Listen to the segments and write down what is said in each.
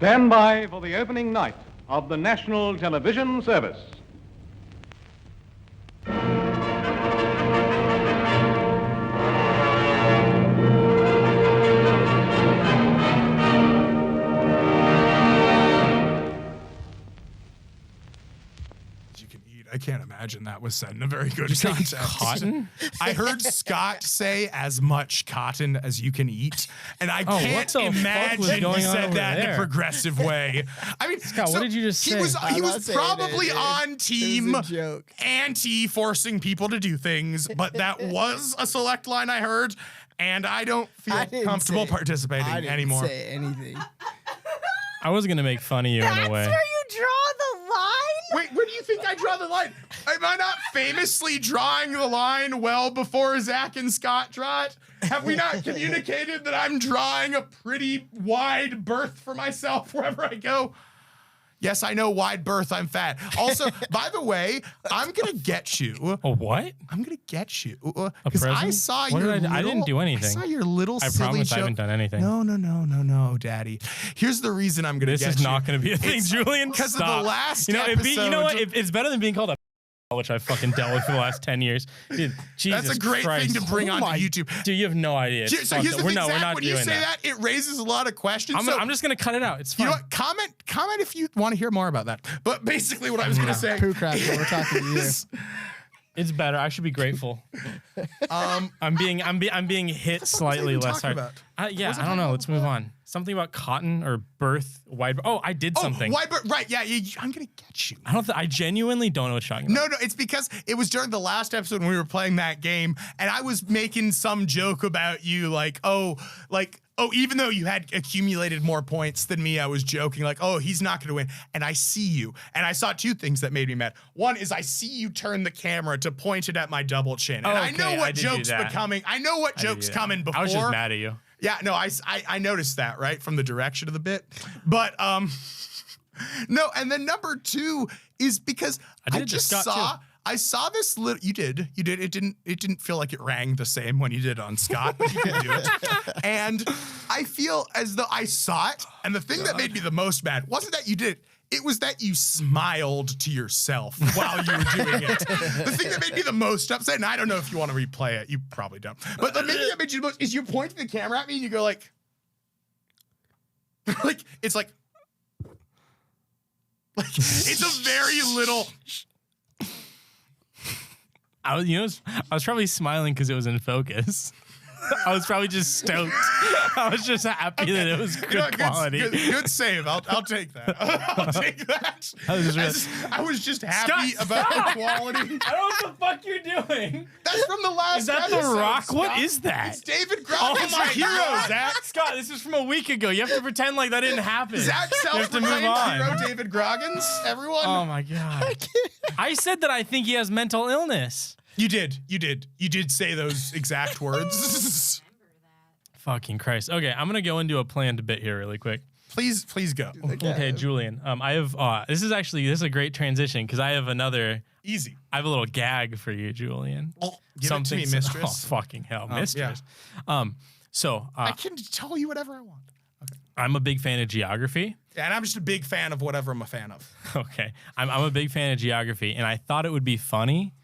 Stand by for the opening night of the National Television Service. I can't imagine that was said in a very good context. Cotton? I heard Scott say as much cotton as you can eat, and I can't imagine he said that in a progressive way. I mean, Scott, what did you just say? He was probably on team anti-forcing people to do things, but that was a select line I heard, and I don't feel comfortable participating anymore. I didn't say anything. I was gonna make fun of you in a way. That's where you draw the line? Wait, where do you think I draw the line? Am I not famously drawing the line well before Zach and Scott draw it? Have we not communicated that I'm drawing a pretty wide berth for myself wherever I go? Yes, I know, wide berth, I'm fat. Also, by the way, I'm gonna get you. A what? I'm gonna get you. A Because present? I saw What your did I didn't do anything. I saw your little I silly promise joke. I haven't done anything. No, Daddy. Here's the reason I'm gonna This get is you. not gonna be a thing, Julian. Because of the Stop. last you know, episode. it's better than being called a which I fucking dealt with for the last 10 years. Dude, Jesus That's a great Christ. thing to bring onto YouTube. Dude, you have no idea. So here's the thing, we're Zach, not when you doing say that, it raises a lot of questions. I'm just gonna cut it out. It's fine. You know what? Comment if you want to hear more about that. But basically, what I was gonna say, Poo crap, we're talking to you. It's better. I should be grateful. I'm being hit slightly less hard. Yeah, I don't know. Let's move on. Something about cotton or birth, wide. Oh, I did something. Wide birth, right? Yeah, I'm gonna get you. I genuinely don't know what you're talking about. No, it's because it was during the last episode when we were playing that game, and I was making some joke about you, like, even though you had accumulated more points than me, I was joking, like, oh, he's not gonna win. And I see you, and I saw two things that made me mad. One is I see you turn the camera to point it at my double chin, and I know what joke's becoming. I know what joke's coming before. I was just mad at you. Yeah, no, I noticed that, right, from the direction of the bit. But no, and then number two is because I saw this little. You did. It didn't feel like it rang the same when you did on Scott, but you could do it. And I feel as though I saw it, and the thing that made me the most mad wasn't that you did it. It was that you smiled to yourself while you were doing it. The thing that made me the most upset, and I don't know if you want to replay it, you probably don't. But the thing that made you the most is you point the camera at me and you go like it's like it's a very little. I was probably smiling because it was in focus. I was probably just stoked. I was just happy that it was good quality. Good save. I'll take that. I'll take that. I was just happy about the quality. I don't know what the fuck you're doing. That's from the last episode. Is that The Rock? Scott. What is that? It's David Grogan's your hero, Zach. Scott, this is from a week ago. You have to pretend like that didn't happen. Zach self-proclaimed hero David Grogan's, everyone. Oh my God. I said that I think he has mental illness. You did say those exact words. Fucking Christ. Okay, I'm gonna go into a planned bit here really quick. Please go. Okay, Julian. I have this is a great transition because I have another easy. I have a little gag for you, Julian. Give it to me, mistress. Oh, fucking hell, mistress. Yeah. So I can tell you whatever I want. Okay. I'm a big fan of geography. And I'm just a big fan of whatever I'm a fan of. Okay. I'm a big fan of geography, and I thought it would be funny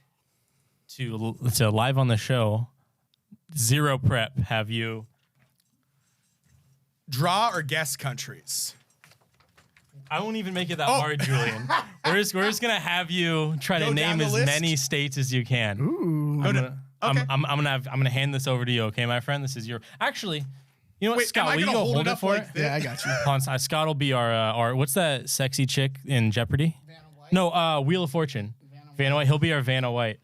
to live on the show, zero prep, have you draw or guess countries. I won't even make it that hard, Julian. We're just gonna have you try to name as many states as you can. Ooh. I'm gonna hand this over to you, okay, my friend? This is your. Actually, you know what, Wait, Scott? Will you go hold it for it? Yeah, I got you. Hold on, Scott will be our what's that sexy chick in Jeopardy? Vanna White? No, Wheel of Fortune. Vanna White. He'll be our Vanna White.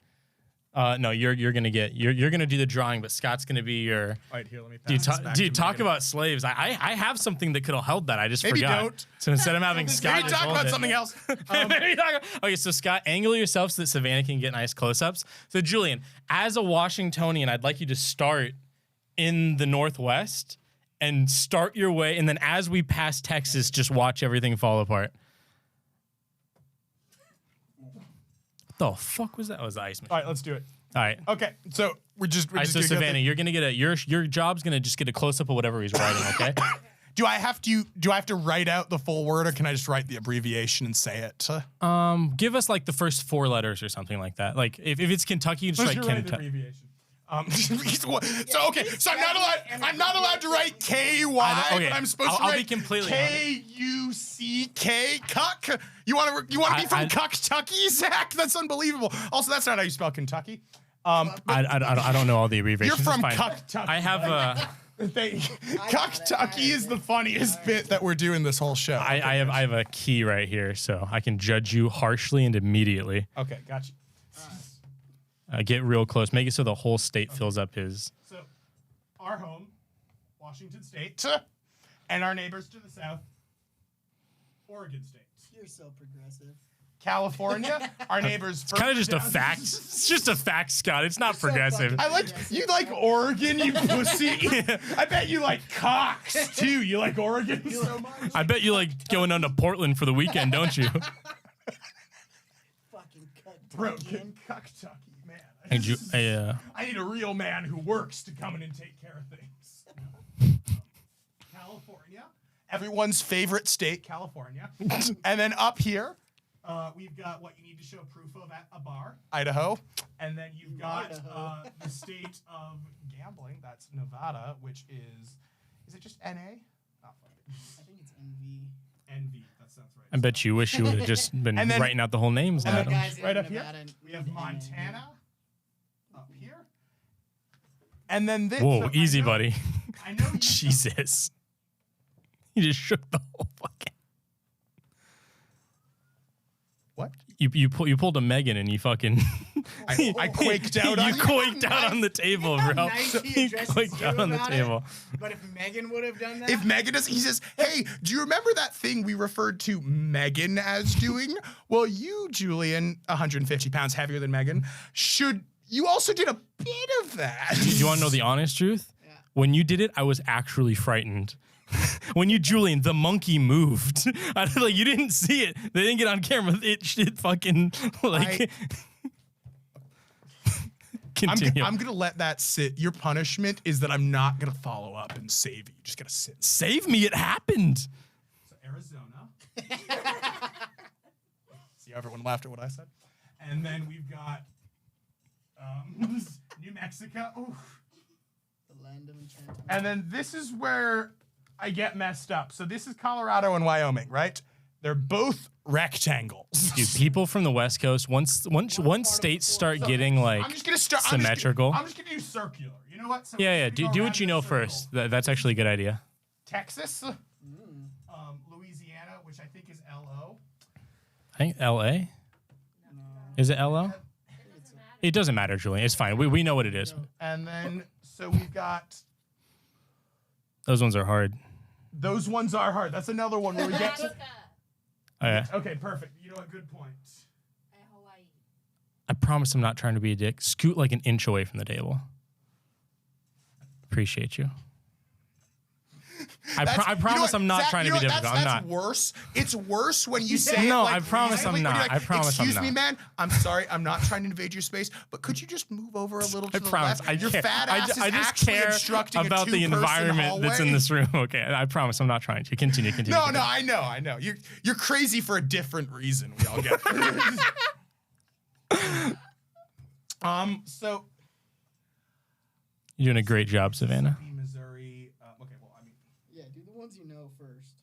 No, you're gonna do the drawing, but Scott's gonna be your. All right, here, let me pass Dude, talk about slaves. I have something that could have held that. I just Maybe forgot. Don't. So instead of having Scott, Maybe talk about something else. Okay, so Scott, angle yourself so that Savannah can get nice close-ups. So Julian, as a Washingtonian, I'd like you to start in the Northwest and start your way, and then as we pass Texas, just watch everything fall apart. The fuck was that? Oh, it was the ice machine. All right, let's do it. All right. Okay, so we're just So Savannah, you're gonna get your job's gonna just get a close up of whatever he's writing. Okay. Do I have to write out the full word, or can I just write the abbreviation and say it? Give us like the first 4 letters or something like that. Like if it's Kentucky, just write Kentucky. So I'm not allowed to write KY, Okay, but I'm supposed to I'll write be completely KUCK. Cuck. You want to be from Kentucky, Zach? That's unbelievable. Also, that's not how you spell Kentucky. I don't know all the abbreviations. You're from It's fine. Kentucky. I have a. Kentucky is the funniest bit that we're doing this whole show. I have a key right here, so I can judge you harshly and immediately. Okay, gotcha. Get real close. Make it so the whole state fills up his. So, our home, Washington State, and our neighbors to the south, Oregon State. You're so progressive. California, our neighbors. It's kind of just a fact. It's just a fact, Scott. It's not progressive. I like you like Oregon, you pussy. I bet you like cocks too. You like Oregon so much. I bet you like going down to Portland for the weekend, don't you? Fucking Broken Kentucky, man. I need a real man who works to come in and take care of things. California, everyone's favorite state, California. And then up here, we've got what you need to show proof of at a bar, Idaho. And then you've got the state of gambling, that's Nevada, which is it just NA? Not fucking. I think it's NV. NV, that sounds right. I bet you wish you would have just been writing out the whole names. And then Adam. right up here, we have Montana up here. And then this. Whoa, easy, buddy. I know. Jesus. You just shook the whole fucking. What? You pulled a Megan and you fucking. I quaked out. You quaked out on the table, bro. Nice he You addresses quaked you out on the about table. it, but if Megan would have done that, If Megan does, he says, "Hey, do you remember that thing we referred to Megan as doing? Well, you, Julian, 150 pounds heavier than Megan, you also did a bit of that." Do you want to know the honest truth? Yeah. When you did it, I was actually frightened. When you, Julian, the monkey moved. Like you didn't see it. They didn't get on camera. It fucking like. Continue. I'm gonna let that sit. Your punishment is that I'm not gonna follow up and save you. Just gotta sit. Save me! It happened. So Arizona. See how everyone laughed at what I said? And then we've got New Mexico. Oof. the land of enchantment. And then this is where I get messed up. So this is Colorado and Wyoming, right? They're both rectangles. Dude, people from the West Coast, once states start getting like I'm just gonna start symmetrical. I'm just gonna do circular. You know what? So Yeah. we Do go what you around know the circle. first. That's actually a good idea. Texas, Louisiana, which I think is LO. I think L.A. Is it L.O.? It doesn't matter, Julian. It's fine. We know what it is. And then so we've got Those ones are hard. those ones are hard. That's another one where we get to. Oh, yeah. Okay, perfect. You know what? Good point. I promise I'm not trying to be a dick. Scoot like an inch away from the table. Appreciate you. I promise I'm not trying to be difficult. I'm not. That's worse. It's worse when you say No, it like I promise I'm when you're not. like, I promise I'm Excuse me, not." man. I'm sorry. I'm not trying to invade your space, but could you just move over a little to I the promise. left? I Your care. fat ass is I just actually care obstructing about a the two-person environment that's in hallway. this room. Okay, I promise I'm not trying to. Continue. No, I know. You're crazy for a different reason. We all get it. So You're doing a great job, Savannah. Missouri. Okay, well, I mean, Yeah, do the ones you know first.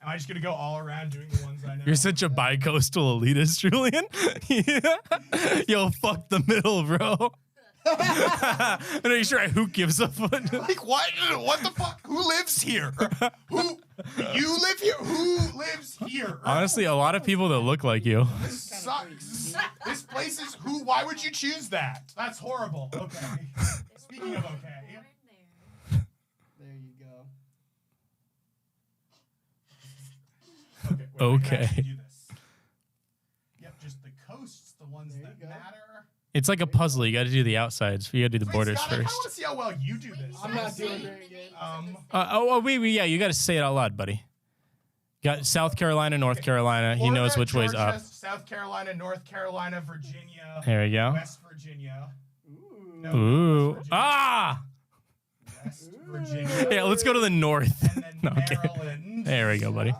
am I just gonna go all around doing the ones I know? You're such a bi-coastal elitist, Julian. Yo, fuck the middle, bro. I'm not sure who gives a fuck. Like what? What the fuck? Who lives here? Who? You live here? Who lives here? Honestly, a lot of people that look like you. This sucks. This place is who? Why would you choose that? That's horrible. Okay. Speaking of okay. There you go. Okay. wait, I can Okay. actually do this. Yep, just the coasts, the ones There that you go. matter. It's like a puzzle. You got to do the outsides. You got to do the Wait, borders Scott, I first. want to see how well you do this. I'm not doing very good. Yeah, you got to say it out loud, buddy. Got South Carolina, North Carolina. He knows Florida, which way's Georgia, up. South Carolina, North Carolina, Virginia, There we go. West Virginia. Ooh. No, Ooh. West Virginia. Ah! West Virginia. Yeah, let's go to the north. And then No, okay. Maryland. There we go, buddy.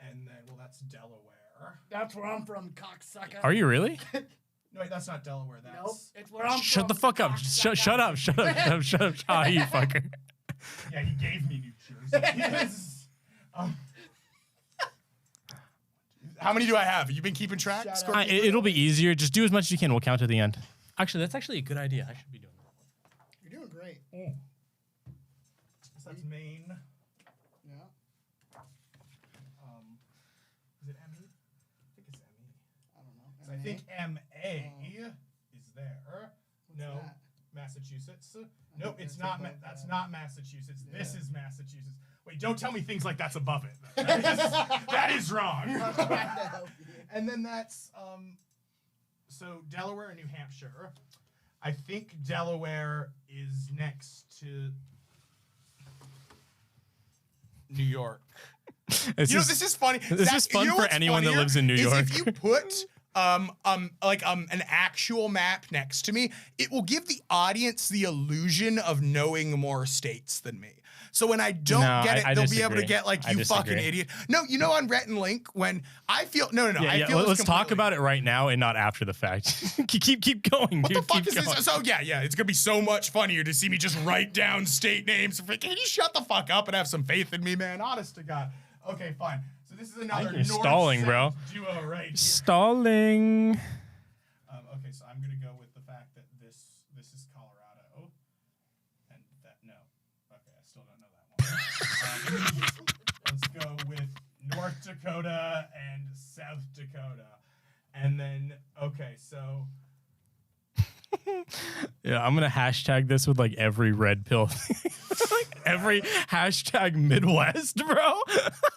And then, well, that's Delaware. That's where I'm from, cocksucker. Are you really? No, wait, that's not Delaware. That's Nope, it's where I'm Shut from. the fuck up. Shut up. Shut up. Shut up. Ah, you fucker. Yeah, he gave me New Jersey. Yes. How many do I have? You been keeping track? Shout out. Scorpion? It'll be easier. Just do as much as you can. We'll count to the end. Actually, that's actually a good idea. I should be doing that. You're doing great. So that's Maine. Yeah. Is it ME? I think it's ME. I don't know. So I think MA is there. No, that? Massachusetts. I Nope, think it's that's not. above That's that. not Massachusetts. This Yeah. is Massachusetts. Wait, don't tell me things like that's above it. That is wrong. I'm trying to help you. And then that's so Delaware and New Hampshire. I think Delaware is next to New York. This You know, is- this is funny. this is fun for anyone that lives in New York. If you put an actual map next to me, it will give the audience the illusion of knowing more states than me. So when I don't No, get it, I they'll be able to disagree. get like, I you fucking disagree. idiot. No, you know, on Rhett and Link, when I feel no. Yeah, I yeah. feel Let's talk about it right now and not after the fact. keep going, What dude. the fuck keep is going. this? So yeah, it's gonna be so much funnier to see me just write down state names. Can you shut the fuck up and have some faith in me, man? Honest to God. Okay, fine. So this is another you're stalling, bro. duo right here. Stalling. Okay, so I'm gonna go with the fact that this is Colorado, and that no. Okay, I still don't know that one. Let's go with North Dakota and South Dakota, and then okay, so. Yeah, I'm gonna hashtag this with like every red pill. Every hashtag Midwest, bro.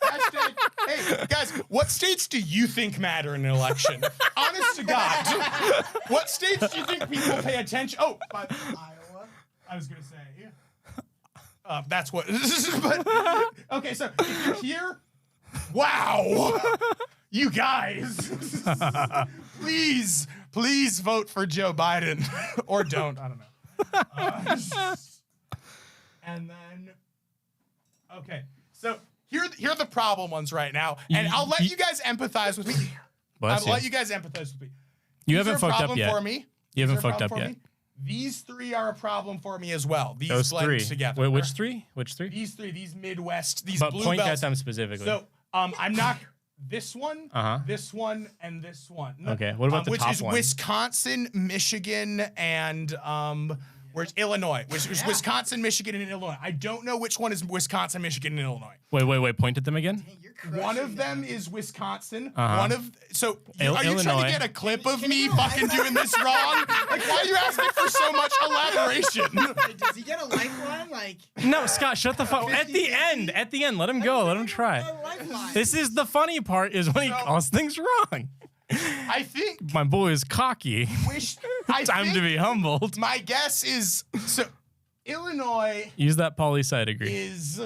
Hashtag, hey, guys, what states do you think matter in an election? Honest to God. What states do you think people pay attention? Oh, but Iowa. I was going to say, that's what, but, okay, so if you're here, wow, you guys, please vote for Joe Biden, or don't, I don't know. And then, okay, so here are the problem ones right now, and I'll let you guys empathize with me. Bless I'll let you guys empathize with me. You These haven't are a fucked up problem yet. for me. You haven't These are a fucked up problem for yet. me. These three are a problem for me as well. These Those blend three together. Wait, which three? Which three? These three, these Midwest, these But blue point at belts. them specifically. So I'm not this one, Uh-huh. this one, and this one. Okay, what about the which top is one? Wisconsin, Michigan, and where's Illinois? Which is Wisconsin, Michigan, and Illinois. I don't know which one is Wisconsin, Michigan, and Illinois. Wait. Point at them again. Hey, you're One crushing of them that. is Wisconsin. Uh-huh. One of are you trying Illinois. to get a clip of Can me you fucking doing this wrong? Like, why are you asking for so much elaboration? Hey, does he get a lifeline? Like, No, Scott, shut the fuck. At the end, let him go. Let him try. a lifeline. This is the funny part is when he So- calls things wrong. I think My boy is cocky. Time to be humbled. My guess is so. Illinois Use that poli-sci degree. is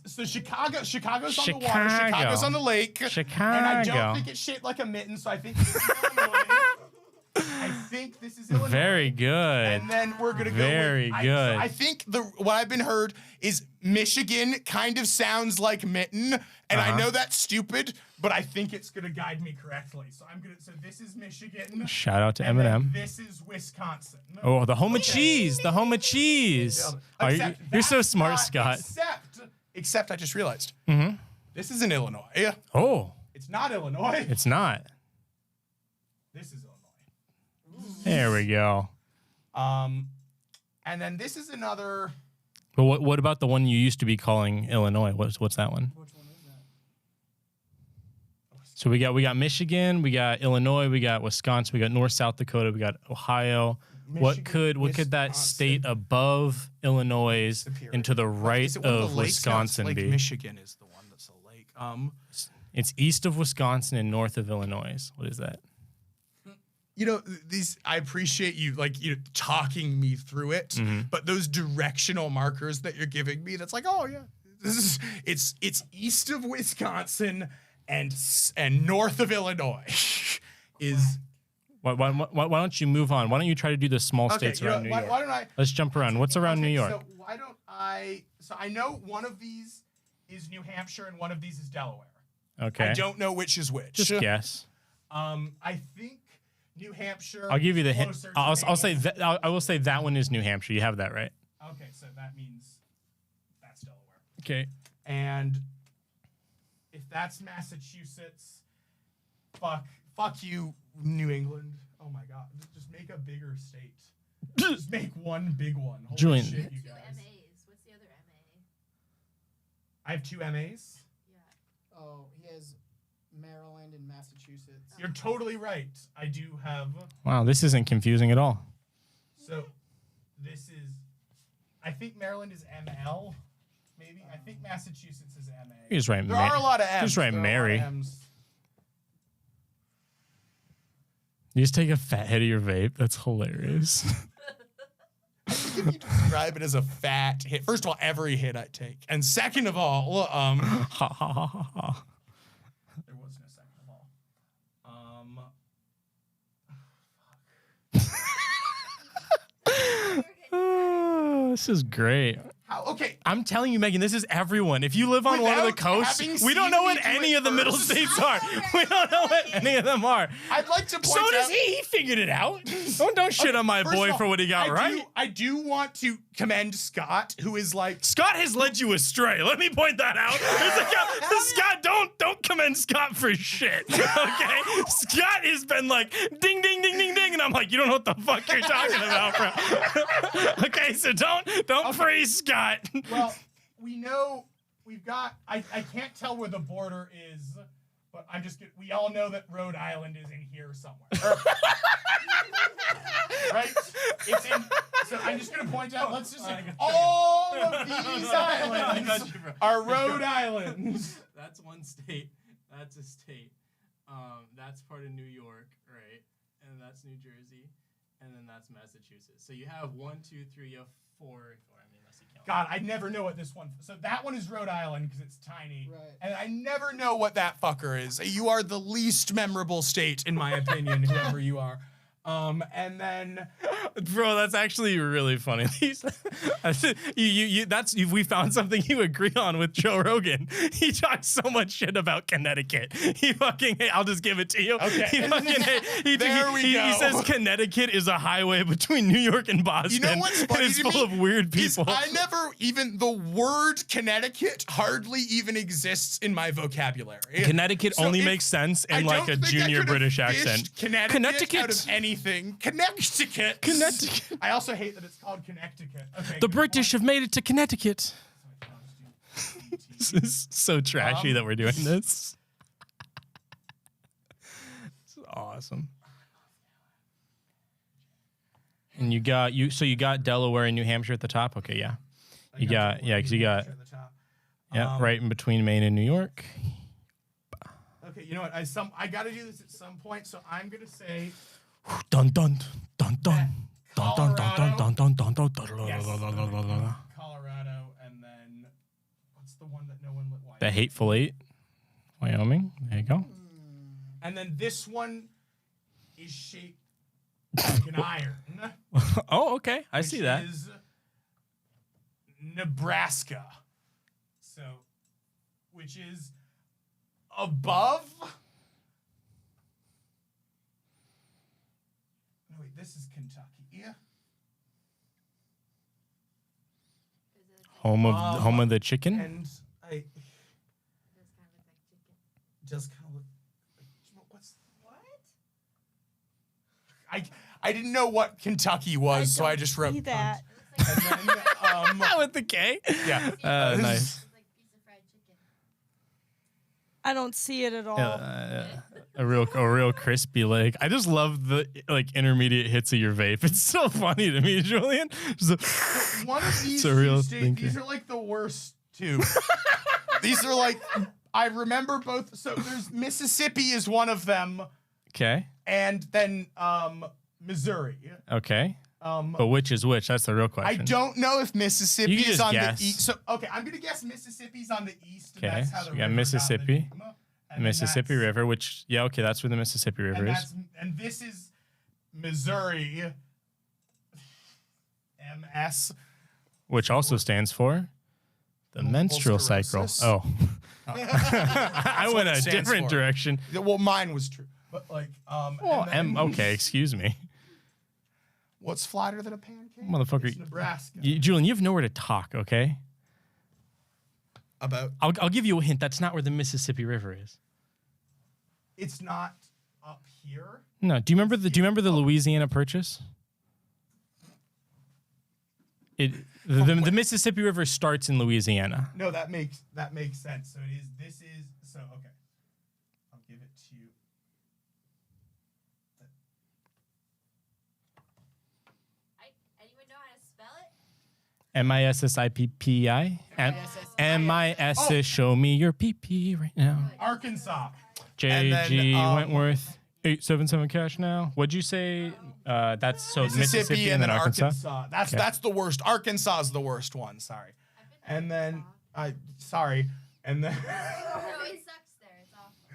so Chicago's on the water. Chicago. Chicago's on the lake. And I Chicago. don't think it's shaped like a mitten, so I think this is Illinois. I think this is Illinois. Very good. And then we're gonna go. Very with, good. I think what I've been heard is Michigan kind of sounds like mitten, and I Uh-huh. know that's stupid, but I think it's gonna guide me correctly. So I'm gonna. So this is Michigan. Shout out to and then Eminem. This is Wisconsin. Oh, the home of cheese. The home of cheese. Except You're so that's smart, not- Scott. Except I just realized. Mm-hmm. This is in Illinois. Oh, It's not Illinois. it's not. This is Illinois. There we go. And then this is another. But what about the one you used to be calling Illinois? What's that one? Which one is that? So we got Michigan, we got Illinois, we got Wisconsin, we got North South Dakota, we got Ohio. What Michigan, could that Wisconsin. state above Illinois Superior. and to the right Is it one of the lakes? No, it's Wisconsin Lake be? Michigan is the one that's a lake. It's east of Wisconsin and north of Illinois. What is that? You know, these. I appreciate you talking me through it, but those directional markers that you're giving me, that's like, oh yeah, it's east of Wisconsin and north of Illinois. Why don't you move on? Why don't you try to do the small states around New York? Why don't I? Let's jump around. What's around New York? So why don't I? So I know one of these is New Hampshire and one of these is Delaware. Okay. I don't know which is which. Just guess. I think New Hampshire. I'll give you the hint. closer to I'll say Maine. that. I will say that one is New Hampshire. You have that right. Okay, so that means that's Delaware. Okay. And if that's Massachusetts, fuck you, New England. Oh my God, just make a bigger state. Just make one big one. Holy Julian. shit, you Two guys. MAs. What's the other MA? I have 2 MAs. Yeah. Oh, he has Maryland and Massachusetts. You're totally right. I do have. Wow, this isn't confusing at all. So this is. I think Maryland is ML. Maybe. I think Massachusetts is MA. You just write There are a lot of M's. Just write There are a lot of Mary. M's. You just take a fat hit of your vape. That's hilarious. If you describe it as a fat hit, first of all, every hit I take, and second of all, Ha ha ha ha ha. there was no second of all. Oh, this is great. Okay. I'm telling you, Megan, this is everyone. If you live on one of the Without coasts, having we don't seen know me what do any it of the middle first. states are. We don't know what any of them are. I'd like to point So does out. he. He figured it out. Don't shit on my First boy of all, for what he got right. I do want to commend Scott, who is like. Scott has led you astray. Let me point that out. Scott, don't commend Scott for shit. Okay? Scott has been like ding ding ding ding ding, and I'm like, you don't know what the fuck you're talking about, bro. Okay, so don't praise Scott. Well, we know we've got. I can't tell where the border is, but I'm just. We all know that Rhode Island is in here somewhere. Right? It's in. So I'm just gonna point out. Let's just say all of these islands are Rhode Islands. That's one state. That's a state. That's part of New York, right? And that's New Jersey, and then that's Massachusetts. So you have 1, 2, 3, you have 4. I mean, unless you count. God, I never know what this one. So that one is Rhode Island because it's tiny, Right. and I never know what that fucker is. You are the least memorable state, in my opinion, whoever you are. And then, Bro, that's actually really funny. We found something you agree on with Joe Rogan. He talks so much shit about Connecticut. He fucking, I'll just give it to you. Okay. He fucking, he go. says Connecticut is a highway between New York and Boston. you know what's funny and it's to full me of weird is people. I never even the word Connecticut hardly even exists in my vocabulary. Connecticut So only if- makes sense I in don't like a think I junior could have British fished accent. Connecticut out of anything. Connecticut. Connecticut. I also hate that it's called Connecticut. Okay. The good British point. have made it to Connecticut. This is so trashy that we're doing this. It's awesome. And you got Delaware and New Hampshire at the top. Okay, yeah. You got because you got At the top. right in between Maine and New York. Okay, you know what? I got to do this at some point, so I'm gonna say Dun dun dun dun dun dun dun dun dun dun dun yes. dun. Colorado, and then what's the one that no one lit? The Hateful Eight, Wyoming. There you go. And then this one is shaped like an iron. Oh, okay. I see that. Is Nebraska. So, which is above. No, wait, this is Kentucky. Yeah. Home of the chicken. And I just kind of look like what's what? I didn't know what Kentucky was, so I just wrote See that. And then, With the K. yeah. Nice. I don't see it at all. A real crispy leg. I just love the intermediate hits of your vape. It's so funny to me, Julian. One of these, a real two states, thinker. these are like the worst two. These are like, I remember both. So there's Mississippi is one of them, Okay. and then Missouri. Okay. Um, But which is which? That's the real I question. don't know if Mississippi You can is just on guess. the east. So okay, I'm gonna guess Mississippi's on the east. And Okay, that's how so the we got river Mississippi. got the name. And then Mississippi that's- River, which, yeah, okay, that's where the Mississippi River And, is. and this is Missouri. MS. Which also stands for the menstrual cycle. sclerosis. Oh. I went what a it stands different for. direction. Yeah, well, mine was true. But like, Oh, and then- okay, excuse me. What's flatter than a pancake? Motherfucker. It's Nebraska. Julian, you have nowhere to talk, okay? About I'll give you a hint. That's not where the Mississippi River is. it's not up here. No. Do you remember the Louisiana Purchase? The Mississippi River starts in Louisiana. No, that makes sense. So it is. This is so okay. I'll give it to you. Anyone know how to spell it? Missippi. MIS. Show me your PP right now. Arkansas. JG Wentworth. 877 cash now. What'd you say? That's so Mississippi and then Arkansas. That's the worst. Arkansas is the worst one. Sorry. And then sorry. And then No, it sucks there.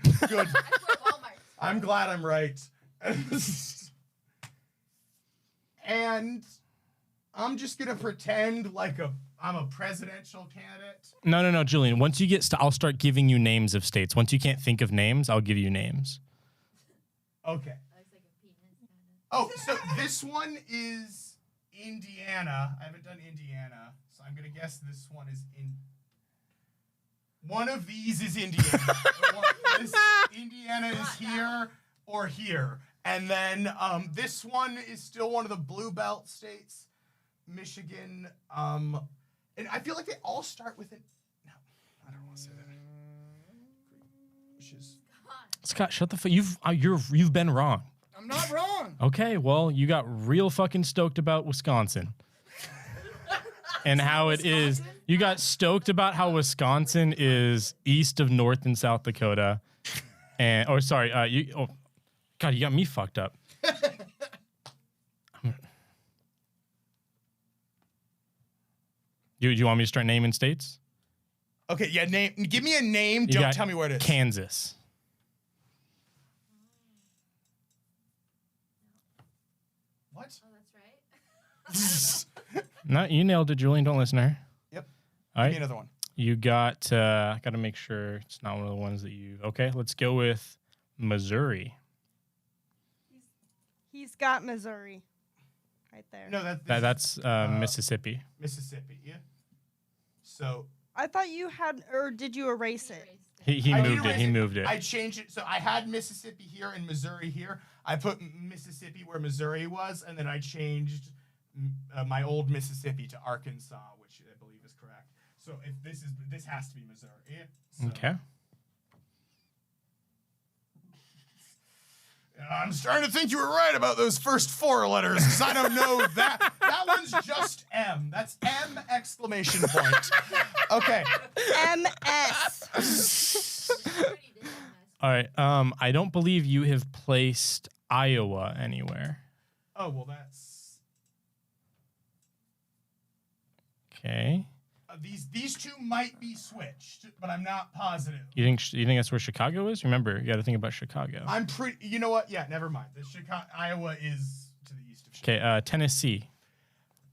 It's awful. good. That's where Walmart. I'm glad I'm right. And I'm just gonna pretend like I'm a presidential candidate. No, Julian. Once you get, I'll start giving you names of states. Once you can't think of names, I'll give you names. Okay. Looks like a penis, kind of. Oh, so this one is Indiana. I haven't done Indiana, so I'm gonna guess this one is in. One of these is Indiana. Indiana is here or here, and then this one is still one of the blue belt states, Michigan. And I feel like they all start with it. No, I don't want to say that. Which is. Scott, shut the fuck. You've been wrong. I'm not wrong. Okay, well, you got real fucking stoked about Wisconsin. And how it is. You got stoked about how Wisconsin is east of North and South Dakota. And God, you got me fucked up. Do you want me to start naming states? Okay, yeah, name. Give me a name. You Don't got tell me where it is. Kansas. What? Oh, that's right. No, you nailed it, Julian. Don't listen to her. Yep. All Give me right. another one. You got, got to make sure it's not one of the ones that you, okay, let's go with Missouri. He's got Missouri. Right there. No, That's Mississippi. Mississippi. Yeah. So I thought you had, or did you erase it? He I did moved it. erase He moved it. I changed it. So I had Mississippi here and Missouri here. I put Mississippi where Missouri was, and then I changed my old Mississippi to Arkansas, which I believe is correct. So if this has to be Missouri. So, Okay. I'm starting to think you were right about those first four letters, because I don't know that. That one's just M. That's M exclamation point. Okay. MS. All right. I don't believe you have placed Iowa anywhere. Oh, well, that's... Okay. These two might be switched, but I'm not positive. You think that's where Chicago is? Remember, you got to think about Chicago. I'm pretty... You know what? Yeah, never mind. Iowa is to the east of Chicago. Okay. Tennessee.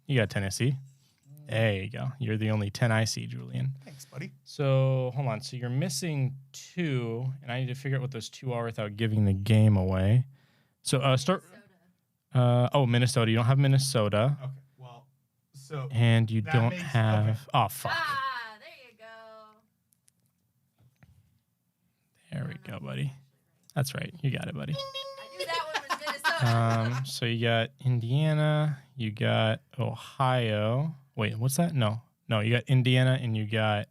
You got Tennessee. There you go. You're the only 10 I see, Julian. Thanks, buddy. So hold on. So you're missing 2, and I need to figure out what those 2 are without giving the game away. So start. Minnesota. You don't have Minnesota, Okay, well, so... and you That don't makes- have. okay. Oh fuck. Ah, there you go. There we go, buddy. That's right. You got it, buddy. I knew that one was Minnesota. So you got Indiana. You got Ohio. Wait, what's that? No. You got Indiana, and you got.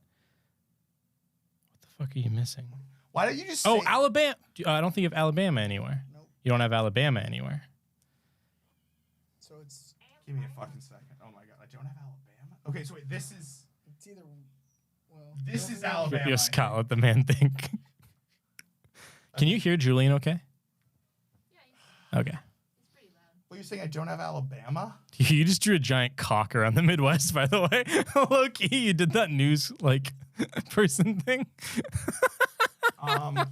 What the fuck are you missing? Why don't you just Oh, say... Alabama. I don't think you have Alabama anywhere. Nope. You don't have Alabama anywhere. So it's Give me a fucking second. Oh, my God. I don't have Alabama? Okay, so wait. This is... either well. This no, is no, Alabama. Yo, Scott, let the man think. Can you hear Julian okay? Yeah, Okay. it's pretty loud. What, you're saying I don't have Alabama? You just drew a giant cock around the Midwest, by the way. Low key, you did that news, person thing. Commit.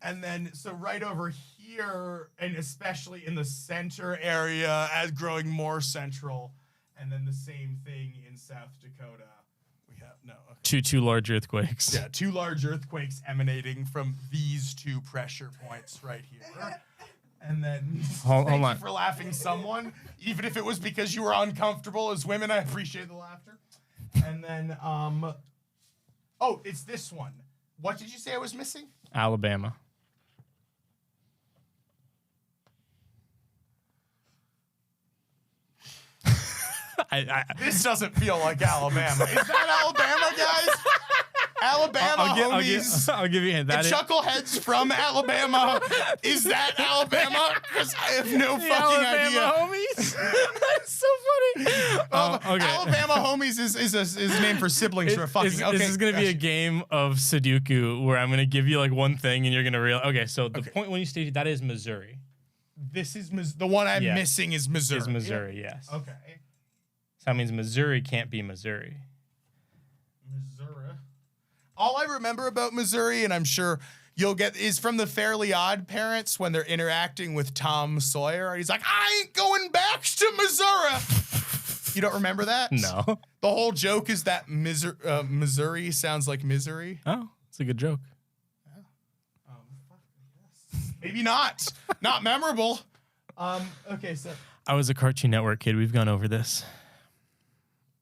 And then, so right over here, and especially in the center area, as growing more central, and then the same thing in South Dakota. We have Two large earthquakes. Yeah, 2 large earthquakes emanating from these 2 pressure points right here. And then Hold thank on. you for laughing, someone, even if it was because you were uncomfortable as women. I appreciate the laughter. And then oh, it's this one. What did you say I was missing? Alabama. This doesn't feel like Alabama. Is that Alabama, guys? Alabama homies. I'll give you a hint. The That is Chucklehead's from Alabama. Is that Alabama? Because I have no fucking idea. Alabama homies. That's so funny. Okay. Alabama homies is named for siblings for a fucking. Okay, This is gonna be a game of Sudoku where I'm gonna give you like one thing and you're gonna realize. Okay, so the point when you stated that is Missouri. This is the one I'm Yes. missing is Missouri. Is Missouri? Yes. Okay. So that means Missouri can't be Missouri. Missouri. All I remember about Missouri, and I'm sure you'll get, is from the Fairly Odd Parents when they're interacting with Tom Sawyer. He's like, I ain't going back to Missouri. You don't remember that? No. The whole joke is that Missouri sounds like misery. Oh, it's a good joke. Maybe not. Not memorable. Okay, so I was a Cartoon Network kid. We've gone over this.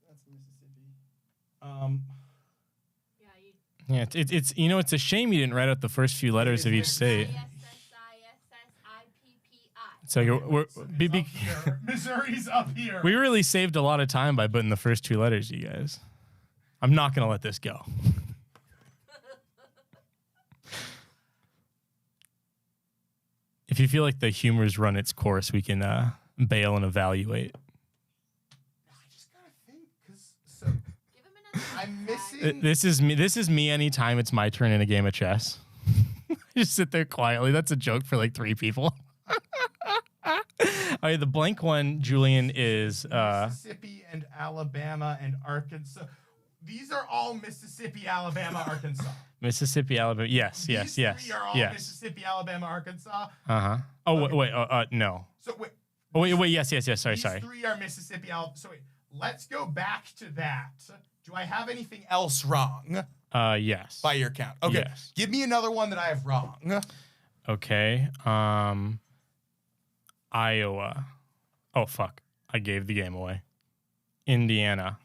That's Mississippi. Yeah, you. Yeah, it's you know, it's a shame you didn't write out the first few letters of each state. ISSISSIPPI. So we're Missouri's up here. we really saved a lot of time by putting the first 2 letters, you guys. I'm not gonna let this go. If you feel like the humor's run its course, we can bail and evaluate. I just gotta think, because so Give him another. I'm tag. missing. This is me anytime it's my turn in a game of chess. Just sit there quietly. That's a joke for like 3 people. Okay, the blank one, Julian, is Mississippi and Alabama and Arkansas. These are all Mississippi, Alabama, Arkansas. Mississippi, Alabama. Yes, yes, These yes, three are all yes. Mississippi, Alabama, Arkansas. Uh-huh. Oh, wait, no. So wait. Oh, wait, yes. Sorry. These 3 are Mississippi, Alabama. So wait, let's go back to that. Do I have anything else wrong Yes. by your count? Okay. Yes. Give me another one that I have wrong. Okay. Iowa. Oh, fuck. I gave the game away. Indiana.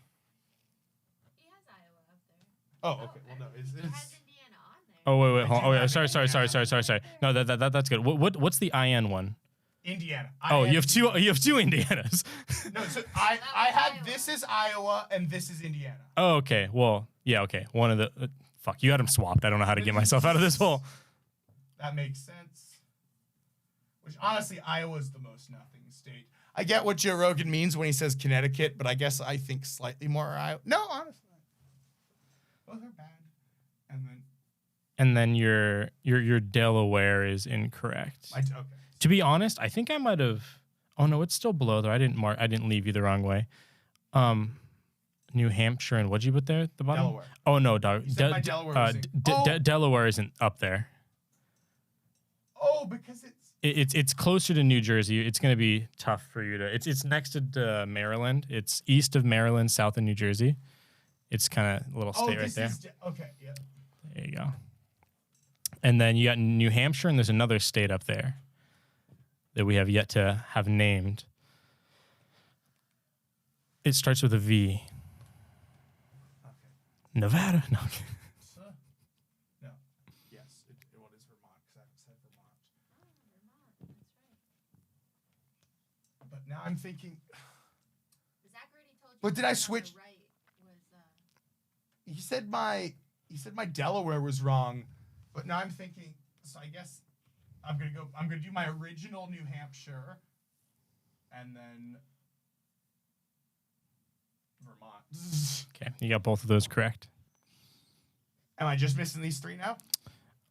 He has Iowa up there. Oh, okay. Well, no. He has Indiana on there. Oh, wait. Hold on. Oh, yeah. have Sorry. Indiana. No, that's good. What's the IN one? Indiana. Oh, you have two Indianas. No, so I had Iowa. this is Iowa and this is Indiana. Oh, okay. Well, yeah, okay. One of the fuck, you had them swapped. I don't know how to get myself out of this hole. That makes sense. Which honestly, Iowa's the most nothing state. I get what Joe Rogan means when he says Connecticut, but I guess I think slightly more Iowa. No, honestly. Both are bad. And then your Delaware is incorrect. Okay. To be honest, I think I might have. Oh no, it's still below there. I didn't leave you the wrong way. New Hampshire and what'd you put there at the bottom? Delaware. Oh no, dog. You said my Delaware was in- Delaware isn't up there. Oh, because It's closer to New Jersey. It's gonna be tough for you to. It's next to Maryland. It's east of Maryland, south of New Jersey. It's kind of a little state right there. Okay, yeah. There you go. And then you got New Hampshire, and there's another state up there that we have yet to have named. It starts with a V. Okay. Nevada. No. No. Yes. What is Vermont? Because I said Vermont. Vermont, that's right. But now I'm thinking. Zach already told you. But did the I one on switch- the right was, He said my Delaware was wrong, but now I'm thinking. So I guess I'm gonna do my original New Hampshire, and then Vermont. Okay, you got both of those correct. Am I just missing these 3 now?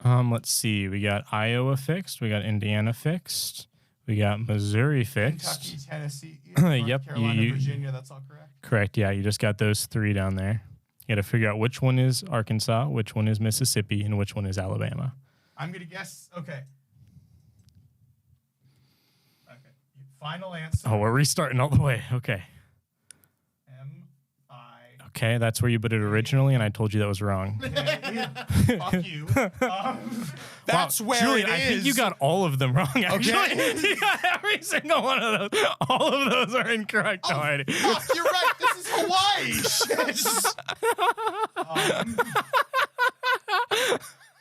Let's see. We got Iowa fixed. We got Indiana fixed. We got Missouri fixed. Kentucky, Tennessee, Yep, North Carolina, you- Virginia. That's all correct. Correct. Yeah, you just got those 3 down there. You got to figure out which one is Arkansas, which one is Mississippi, and which one is Alabama. I'm gonna guess. Okay. Final answer. Oh, we're restarting all the way. Okay. M-I. Okay, that's where you put it originally, and I told you that was wrong. Fuck you. That's Wow, where Julian, it is. I think you got all of them wrong, actually. Okay. You got every single one of those. All of those are incorrect already. Fuck, you're right. This is Hawaii. Shit.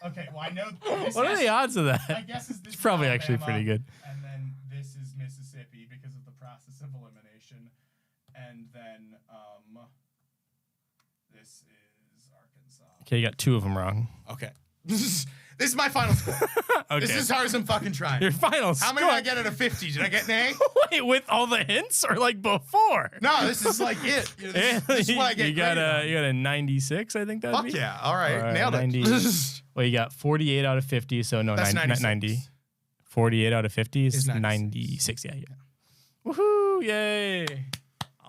Okay, well, I know. What are the odds of I that? guess this It's is probably actually Alabama, pretty good. And then this is Mississippi because of the process of elimination. And then this is Arkansas. Okay, you got 2 of them wrong. Okay. This is my final score. Okay. This is hard as I'm fucking trying. Your final How many did I get out of 50? Did I get an A? Wait, with all the hints or like before? No, this is like it. This is what I get you got graded on. a 96, I think that'd Fuck be. yeah. All right. All right, Nailed 90. it. Well, you got 48 out of 50, so no, That's 90. 96. 48 out of 50 is Is 96. Yeah. Woohoo! Yay!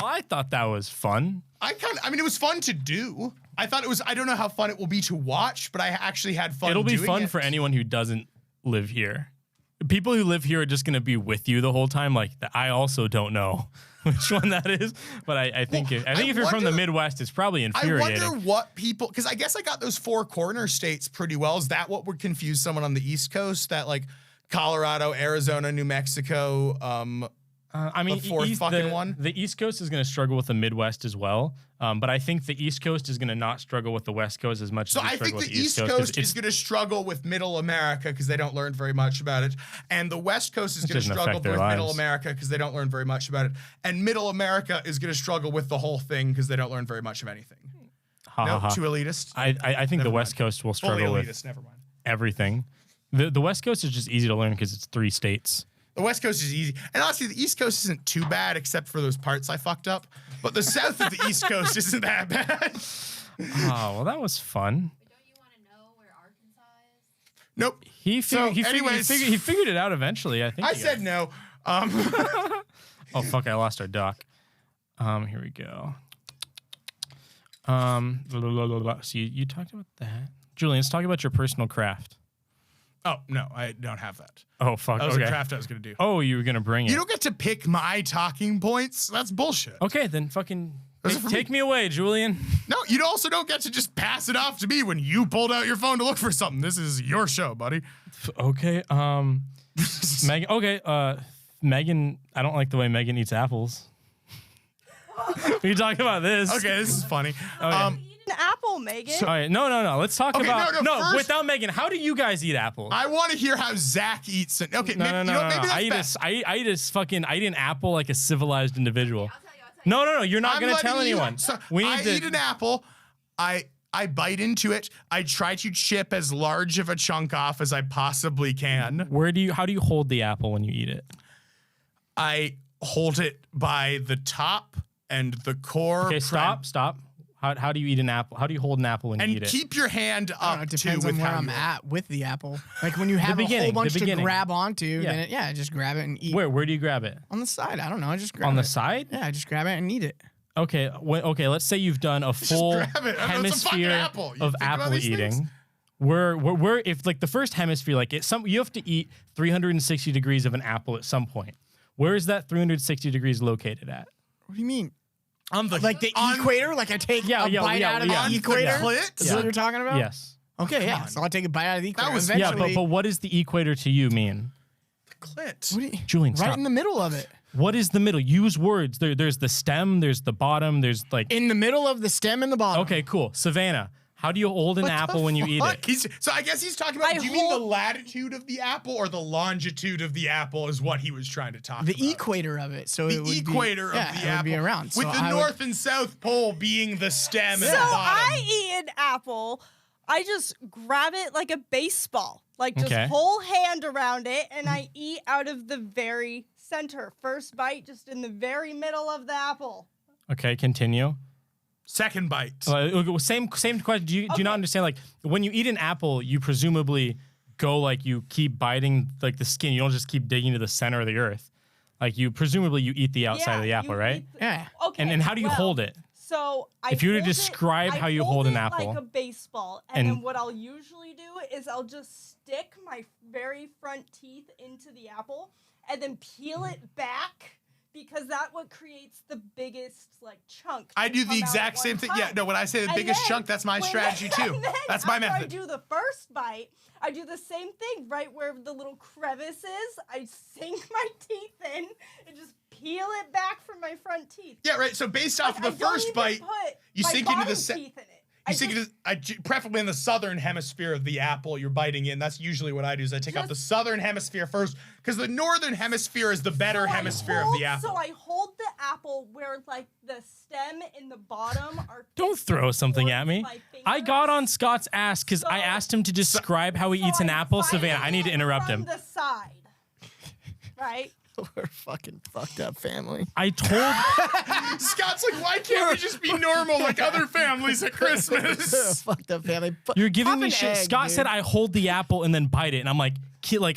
Oh, I thought that was fun. I mean, it was fun to do. I thought it was, I don't know how fun it will be to watch, but I actually had fun It'll be doing fun it. for anyone who doesn't live here. People who live here are just going to be with you the whole time. Like, I also don't know which one that is, but I think Well, if you're from the Midwest, it's probably I infuriating. wonder what people, because I guess I got those 4 corner states pretty well. Is that what would confuse someone on the East Coast? That like Colorado, Arizona, New Mexico, I mean, the fourth fucking one? The East Coast is going to struggle with the Midwest as well, but I think the East Coast is going to not struggle with the West Coast as much So as they I struggle think with the the East 'cause Coast it's- is going to struggle with Middle America because they don't learn very much about it, and the West Coast is going to doesn't struggle affect with their Middle lives. America because they don't learn very much about it, and Middle America is going to struggle with the whole thing because they don't learn very much of anything. ha, No, ha, ha. too elitist. I think the Never West mind. Coast will Fully struggle with elitist. Never mind. everything. The West Coast is just easy to learn because it's 3 states. The West Coast is easy, and honestly, the East Coast isn't too bad except for those parts I fucked up. But the south of the East Coast isn't that bad. Oh, well, that was fun. But don't you want to know where Arkansas is? Nope. He So, he figured it out eventually. I think. I he said no. Oh fuck! I lost our doc. Here we go. Blah, blah, blah, blah. So you talked about that, Julian. Let's talk about your personal craft. Oh no, I don't have that. Oh fuck! That was Okay. a craft I was gonna do. Oh, you were gonna bring it. You don't get to pick my talking points. That's bullshit. Okay, then fucking Those are for take me away, Julian. No, you also don't get to just pass it off to me when you pulled out your phone to look for something. This is your show, buddy. Okay. Megan. Okay. Megan. I don't like the way Megan eats apples. We talk about this. Okay, this is funny. An apple, Megan. All right. No. Let's talk Okay, about no, first- without Megan. How do you guys eat apples? I want to hear how Zach eats it. Okay, No. maybe that's best. I eat an apple like a civilized individual. I'll tell you. No. You're not I'm gonna letting tell you- anyone. So, We need I to. eat an apple. I bite into it. I try to chip as large of a chunk off as I possibly can. How do you hold the apple when you eat it? I hold it by the top and the core. Okay, stop. How do you eat an apple? How do you hold an apple when you And eat it? keep your hand I don't know, up it too depends with on where how I'm you- at with the apple. Like when you have a beginning, whole bunch the to beginning. grab onto, Yeah. then I just grab it and eat. Where do you grab it? On the side. I don't know. I just grab On it. the side? Yeah, I just grab it and eat it. Okay. Okay. Let's say you've done a full grab it. I know, it's a fucking hemisphere apple. You of think about apple these things? eating. Where if like the first hemisphere, like you have to eat 360 degrees of an apple at some point. Where is that 360 degrees located at? What do you mean? On the Like the on- equator? Like I take a bite out of yeah. the equator? clit? Is that what you're talking about? Yes. Okay, yeah. So I'll take a bite out of the equator. was- Yeah, Eventually, but what does the equator to you mean? clit. what do you- Julian, right stop. in the middle of it. What is the middle? Use words. There's the stem. There's the bottom. There's like. In the middle of the stem and the bottom. Okay, cool. Savannah, how do you hold an What the apple when you eat Fuck, it? so I guess he's talking about, I do you mean the hold- latitude of the apple or the longitude of the apple is what he was trying to talk The about? equator of it. So The it would equator be, of yeah, the it would apple. be around. With So the I would- North and South Pole being the stem and So the bottom. I eat an apple. I just grab it like a baseball, like just Okay. whole hand around it, and I eat out of the very center. First bite, just in the very middle of the apple. Okay, continue. Second bite. Okay, well, same question. Do you not understand? Like when you eat an apple, you presumably go like you keep biting like the skin. You don't just keep digging to the center of the earth. Like you presumably you eat the outside of the apple, you right? eat the- Yeah. Okay. And how do you well, hold it? So If you were to hold it- describe I how you hold an it apple. like a baseball, and And- then what I'll usually do is I'll just stick my very front teeth into the apple, and then peel it back because that what creates the biggest like chunk. I to do come the out exact at same one thing. time. Yeah, no, when I say the And biggest then chunk, that's my when- strategy too. and then That's my after method. I do the first bite, I do the same thing right where the little crevice is. I sink my teeth in and just peel it back from my front teeth. Yeah, right. So based off Like, of the I don't first even bite, put you my sink into the bottom teeth in it. You sink into, preferably in the southern hemisphere of the apple you're biting in. That's usually what I do. Is I take out the southern hemisphere first, because the northern hemisphere is the better hemisphere of the apple. So I hold the apple where like the stem and the bottom are. Don't throw something at me. I got on Scott's ass because I asked him to describe how he eats an apple. Savannah, I need to interrupt him. From the side, right? We're a fucking fucked up family. I told Scott's like, why can't we just be normal like other families at We're a Christmas? fucked up family. you're giving Pop me an shit. egg, Scott dude. said I hold the apple and then bite it, and I'm like,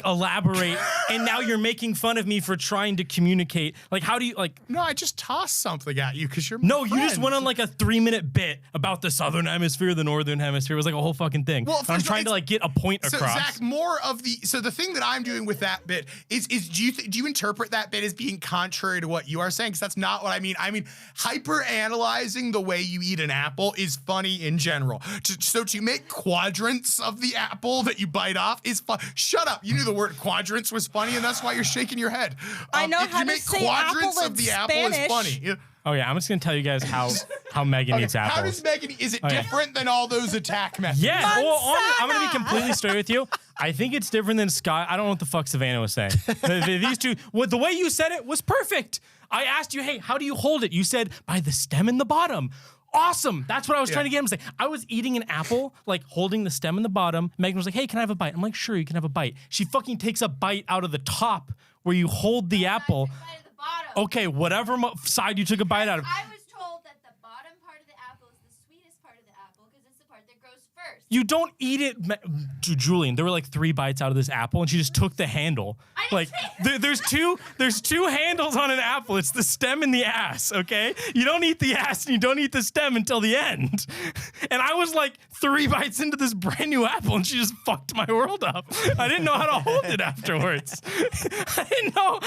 elaborate. And now you're making fun of me for trying to communicate. Like, how do you like? No, I just tossed something at you because you're my No, you just friend. went on like a 3-minute bit about the southern hemisphere, the northern hemisphere. It was like a whole fucking thing. Well, And first I'm of all, trying to like get a point So across. Zach, more of the the thing that I'm doing with that bit is do you interpret that bit as being contrary to what you are saying? Because that's not what I mean. I mean, hyper analyzing the way you eat an apple is funny in general. So to make quadrants of the apple that you bite off is fun. Shut up! You knew the word quadrants was funny, and that's why you're shaking your head. I know if how you to make say quadrants apple of in the apple is Spanish. funny. Yeah. Oh yeah, I'm just gonna tell you guys how Megan eats apples. How does Megan? Is it yeah. different than all those attack methods? Yeah, well, I'm gonna be Manzana. completely straight with you. I think it's different than Scott. I don't know what the fuck Savannah was saying. These two, the way you said it was perfect. I asked you, hey, how do you hold it? You said by the stem and the bottom. Awesome. That's what I was trying to get him to say. I was eating an apple, like holding the stem and the bottom. Megan was like, hey, can I have a bite? I'm like, sure, you can have a bite. She fucking takes a bite out of the top where you hold the apple. Side of the bottom. Okay, whatever side you took a bite out of. I was told that the bottom part of the apple is the sweetest part of the apple because it's the part that grows first. You don't eat it, Julian. There were like 3 bites out of this apple, and she just took the handle. I Like didn't there's two handles on an apple. It's the stem and the ass. Okay, you don't eat the ass and you don't eat the stem until the end. And I was like 3 bites into this brand new apple, and she just fucked my world up. I didn't know how to hold it afterwards. I didn't know.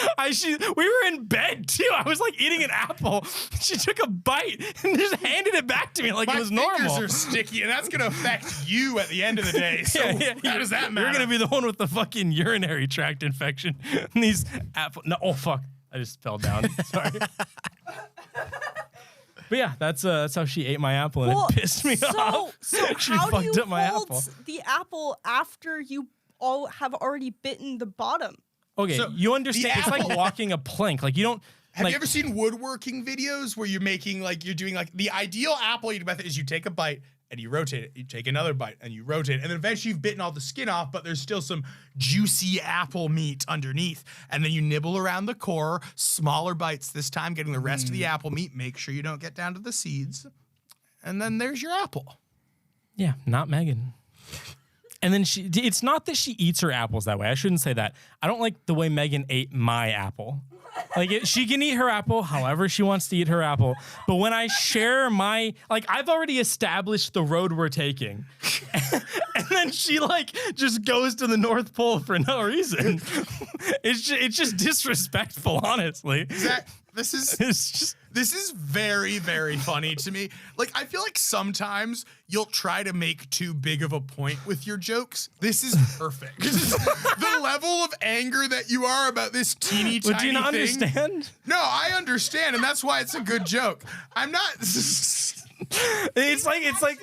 We were in bed too. I was like eating an apple. She took a bite and just handed it back to me like My it was fingers normal. are sticky, and that's gonna affect you at the end of the day. So how does that matter? You're gonna be the one with the fucking urinary tract infection. And these apple. No, oh fuck! I just fell down. Sorry. But yeah, that's how she ate my apple, and it pissed me off. So She how do fucked you up my hold apple. the apple after you all have already bitten the bottom? Okay, So, you understand? the It's like apple- walking a plank. Like you don't. Have like, you ever seen woodworking videos where you're making you're doing the ideal apple eating method is you take a bite and you rotate it, you take another bite and you rotate it, and then eventually you've bitten all the skin off, but there's still some juicy apple meat underneath, and then you nibble around the core, smaller bites this time, getting the rest of the apple meat. Make sure you don't get down to the seeds, and then there's your apple. Yeah, not Megan. And then it's not that she eats her apples that way. I shouldn't say that. I don't like the way Megan ate my apple. Like she can eat her apple however she wants to eat her apple. But when I share I've already established the road we're taking. And then she just goes to the North Pole for no reason. It's just disrespectful, honestly. Zach, this is very, very funny to me. I feel like sometimes you'll try to make too big of a point with your jokes. This is perfect. The level of anger that you are about this teeny tiny But do you not thing. understand? No, I understand, and that's why it's a good joke. I'm not. It's like Very upset.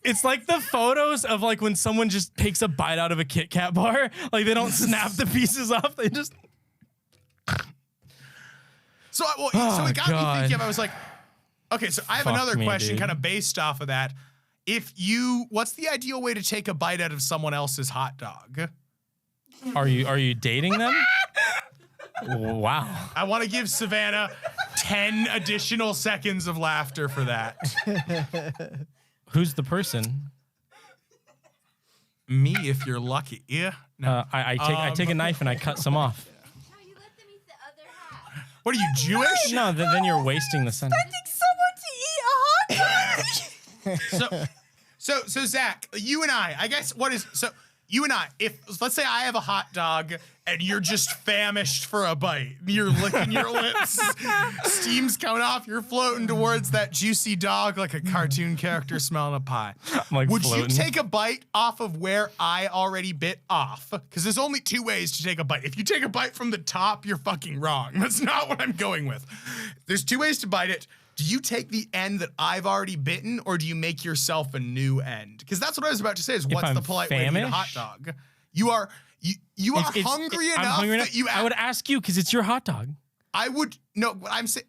it's like the photos of when someone just takes a bite out of a Kit Kat bar. Like they don't snap the pieces off. They just. So it got Oh, me God. thinking. I was like, okay, so I have Fuck another me, question, dude. kind of based off of that. What's the ideal way to take a bite out of someone else's hot dog? Are you dating them? Wow. I want to give Savannah 10 additional seconds of laughter for that. Who's the person? Me, if you're lucky. Yeah. No. I take a knife and I cut some off. No, you let them eat the other half. What are you, Jewish? No, then you're wasting the sun. Someone to eat a hot dog. So Zach, you and I guess you and I, let's say I have a hot dog and you're just famished for a bite. You're licking your lips, steam's coming off, you're floating towards that juicy dog like a cartoon character smelling a pie. Would you take a bite off of where I already bit off? Because there's only 2 ways to take a bite. If you take a bite from the top, you're fucking wrong. That's not what I'm going with. There's 2 ways to bite it. Do you take the end that I've already bitten, or do you make yourself a new end? Because that's what I was about to say, is what's the polite way to eat a hot dog? You are hungry enough that you... I would ask you, because it's your hot dog. I would... No, what I'm saying...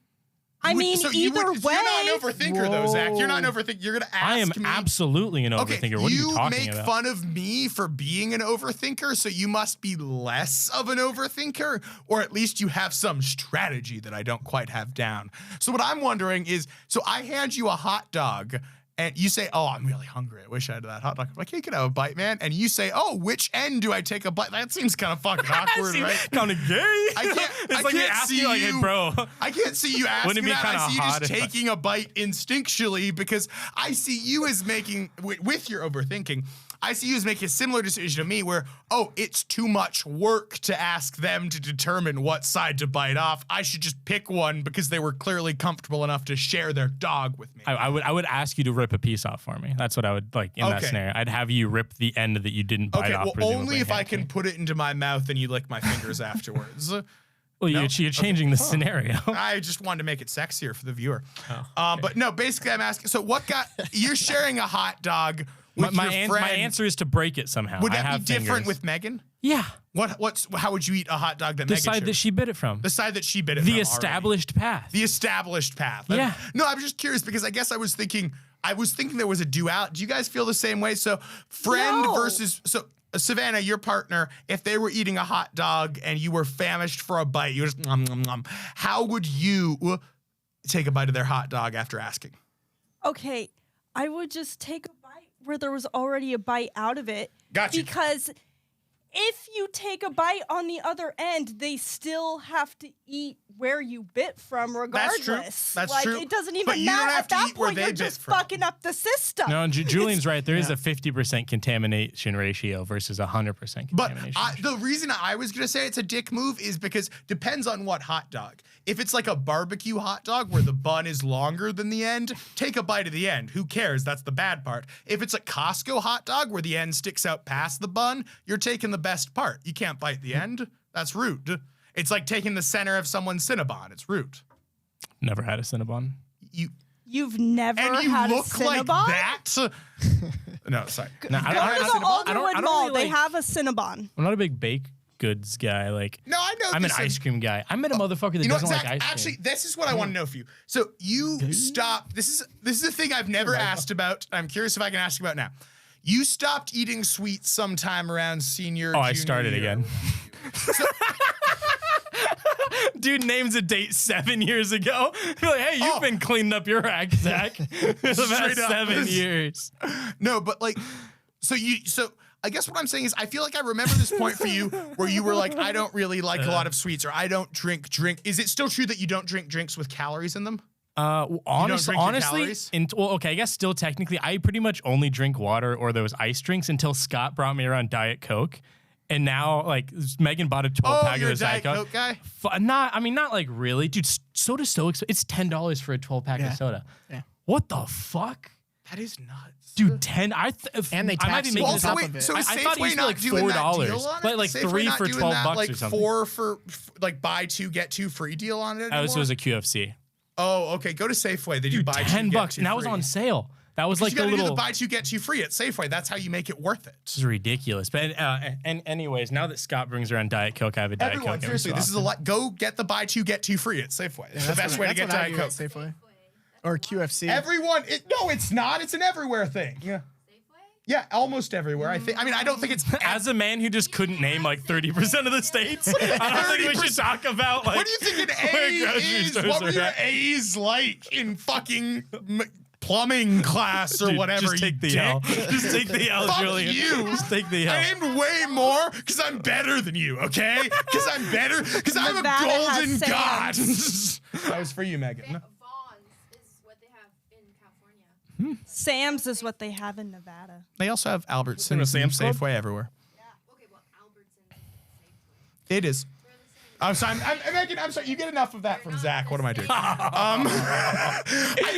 I mean, either way. You're not an overthinker, though, Zach. You're not an overthinker. You're going to ask me. I am absolutely an overthinker. What are you talking about? You make fun of me for being an overthinker, so you must be less of an overthinker, or at least you have some strategy that I don't quite have down. So what I'm wondering is, so I hand you a hot dog, and you say, oh, I'm really hungry. I wish I had that hot dog. I'm like, hey, you can have a bite, man. And you say, oh, which end do I take a bite? That seems kind of fucking awkward, right? Kind of gay. I can't see you, like, hey, bro. I can't see you asking that. I see you just taking a bite instinctually, because I see you as making, with your overthinking, I see you as making a similar decision to me where, oh, it's too much work to ask them to determine what side to bite off. I should just pick one because they were clearly comfortable enough to share their dog with me. I would ask you to rip a piece off for me. That's what I would like in that scenario. I'd have you rip the end that you didn't bite off. Well, only if I can put it into my mouth and you lick my fingers afterwards. Well, you're changing the scenario. I just wanted to make it sexier for the viewer. But no, basically I'm asking, so you're sharing a hot dog with your friend. My answer is to break it somehow. Would that be different with Megan? Yeah. How would you eat a hot dog that Megan The side that she bit it from. The side that she bit it from. The established path. The established path. Yeah. No, I'm just curious because I guess I was thinking there was a duality. Do you guys feel the same way? So friend versus, so Savannah, your partner, if they were eating a hot dog and you were famished for a bite, you were just nom, nom, nom, how would you take a bite of their hot dog after asking? Okay, I would just take a bite where there was already a bite out of it. Gotcha. Because if you take a bite on the other end, they still have to eat where you bit from regardless. That's true. It doesn't But even you matter. don't have At to that eat where point, they you're bit just from. fucking up the system. No, Julian's right. There is a 50% contamination ratio versus 100% contamination. But the reason I was going to say it's a dick move is because depends on what hot dog. If it's like a barbecue hot dog where the bun is longer than the end, take a bite of the end. Who cares? That's the bad part. If it's a Costco hot dog where the end sticks out past the bun, you're taking the best part. You can't bite the end. That's rude. It's like taking the center of someone's Cinnabon. It's rude. Never had a Cinnabon. You've never and you had look a Cinnabon? like that? No, sorry. No, Go to the Alderwood Mall. really they have a Cinnabon. I'm not a big baked goods guy. No, I know. I'm an ice cream guy. I met a motherfucker that doesn't Zach, like ice cream. actually, this is what I want to know for you. So you stopped. This is a thing I've never asked about. I'm curious if I can ask you about now. You stopped eating sweets sometime around senior. I started again. Dude names a date 7 years ago. You're like, hey, you've been cleaning up your act, Zach. For the past 7 years. No, but like, so I guess what I'm saying is I feel like I remember this point for you where you were like, I don't really like a lot of sweets, or I don't drink. Is it still true that you don't drink drinks with calories in them? Honestly, okay, I guess still technically, I pretty much only drink water or those ice drinks until Scott brought me around Diet Coke. And now, like, Megan bought a 12-pack of Diet Coke. Guy? Not like really. Dude, soda's so expensive. It's $10 for a 12-pack of soda. Yeah. What the fuck? That is nuts. Dude, 10. And they tax you on top of it. So I is thought it Safeway used to be not like doing that deal $4. on it? But like Safeway 3 not for doing $12 that, like or something. 4 for like buy 2 get 2 free deal on it anymore? It was a QFC. Oh, okay. Go to Safeway. They do Dude, buy 2 $10, get 2 and that was free. on sale. That was like you the gotta little. do the buy 2 get 2 free at Safeway. That's how you make it worth it. This is ridiculous. But and anyways, now that Scott brings around Diet Coke, I have a Diet Everyone, Coke. seriously, this is a lot. Go get the buy 2 get 2 free at Safeway. It's the best way to get Diet Coke. Safeway. Or QFC. Everyone, no, it's not. It's an everywhere thing. Yeah. Yeah, almost everywhere. I think. I mean, I don't think it's. As a man who just couldn't name like 30% of the states, I don't think we should talk about like. What do you think an A is? What were your A's like in fucking plumbing class or Dude, whatever? Just take the L. Just take the L, Fuck Julian. you. Just take the L. I am way more because I'm better than you, okay? Because I'm better. Because I'm a Nevada has golden god. Sam's. That was for you, Megan. Vaughn's is what they have in California. Sam's is what they have in Nevada. They also have Albertsons a and Sam's Club? Safeway everywhere. Yeah, It is. I'm sorry. Megan, I'm sorry. You get enough of that from Zach. What am I doing? I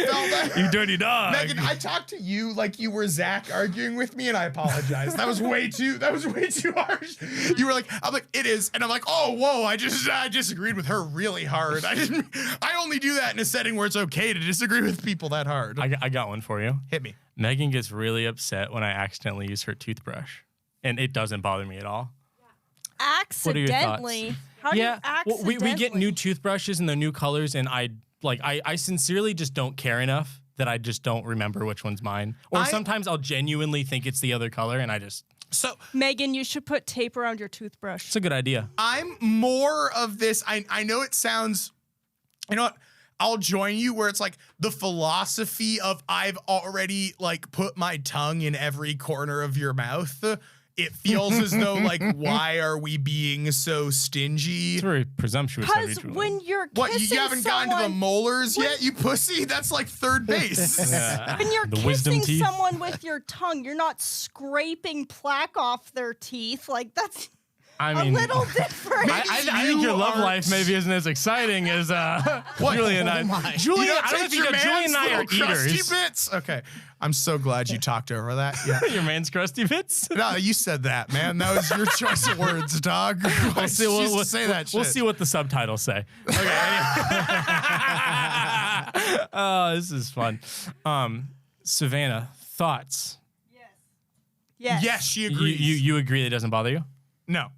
felt that. You dirty dog. Megan, I talked to you like you were Zach arguing with me, and I apologize. That was way too harsh. You were like, I'm like, it is, and I'm like, oh, whoa, I disagreed with her really hard. I only do that in a setting where it's okay to disagree with people that hard. I got one for you. Hit me. Megan gets really upset when I accidentally use her toothbrush, and it doesn't bother me at all. Accidentally. How do you accidentally? We get new toothbrushes and they're new colors, and I sincerely just don't care enough that I just don't remember which one's mine. Or sometimes I'll genuinely think it's the other color, and I just. So Megan, you should put tape around your toothbrush. It's a good idea. I'm more of this. I know it sounds. You know what? I'll join you where it's like the philosophy of I've already like put my tongue in every corner of your mouth. It feels as though like, why are we being so stingy? It's very presumptuous. Because when you're kissing What, you haven't gotten to the molars yet, you pussy? That's like third base. When you're The wisdom kissing teeth. someone with your tongue, you're not scraping plaque off their teeth. Like that's I mean, a little different. I think your love life maybe isn't as exciting as Julian and I. Julian, I don't think Julian and I are eaters. Bits. Okay, I'm so glad you talked over that. Yeah. Your man's crusty bits. No, you said that, man. That was your choice of words, dog. We'll see. We'll say that. We'll shit. see what the subtitles say. Okay. Oh, this is fun. Savannah, thoughts? Yes. Yes, she agrees. You agree that it doesn't bother you? No.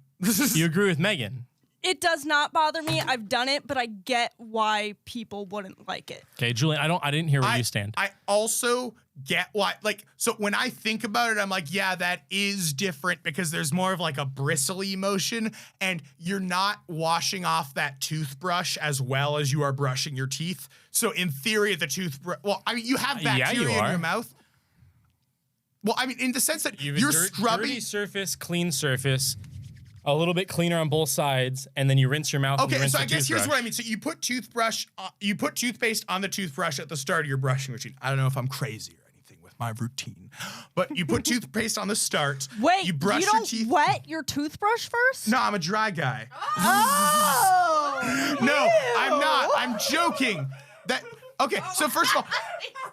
You agree with Megan? It does not bother me. I've done it, but I get why people wouldn't like it. Okay, Julian, I didn't hear where you stand. I also get why, like, so when I think about it, I'm like, yeah, that is different because there's more of like a bristly motion and you're not washing off that toothbrush as well as you are brushing your teeth. So in theory, the toothbrush, well, I mean, you have bacteria in your mouth. Well, I mean, in the sense that you're scrubbing. Dirty surface, clean surface, a little bit cleaner on both sides, and then you rinse your mouth. Okay, and you rinse so the I guess here's toothbrush. what I mean. So you put toothpaste on the toothbrush at the start of your brushing routine. I don't know if I'm crazy or anything with my routine, but you put toothpaste on the start. Wait, you brush don't your teeth. wet your toothbrush first? No, I'm a dry guy. Oh! No, I'm Ew. not. I'm joking. Okay, so first of all,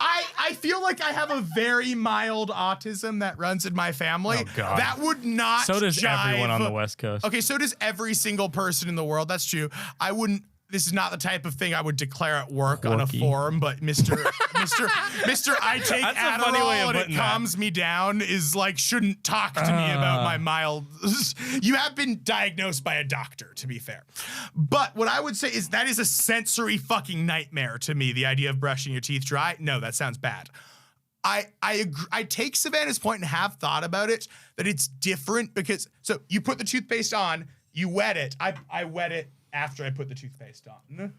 I feel like I have a very mild autism that runs in my family. Oh, God. That would not So does jive. everyone on the West Coast. Okay, so does every single person in the world. That's true. I wouldn't. This is not the type of thing I would declare at work on a Quirky. forum, but Mr. I take That's a funny way of Adderall and it putting that. calms me down is like shouldn't talk to me about my mild. You have been diagnosed by a doctor, to be fair. But what I would say is that is a sensory fucking nightmare to me. The idea of brushing your teeth dry. No, that sounds bad. I agree. I take Savannah's point and have thought about it that it's different because so you put the toothpaste on, you wet it. I wet it after I put the toothpaste on.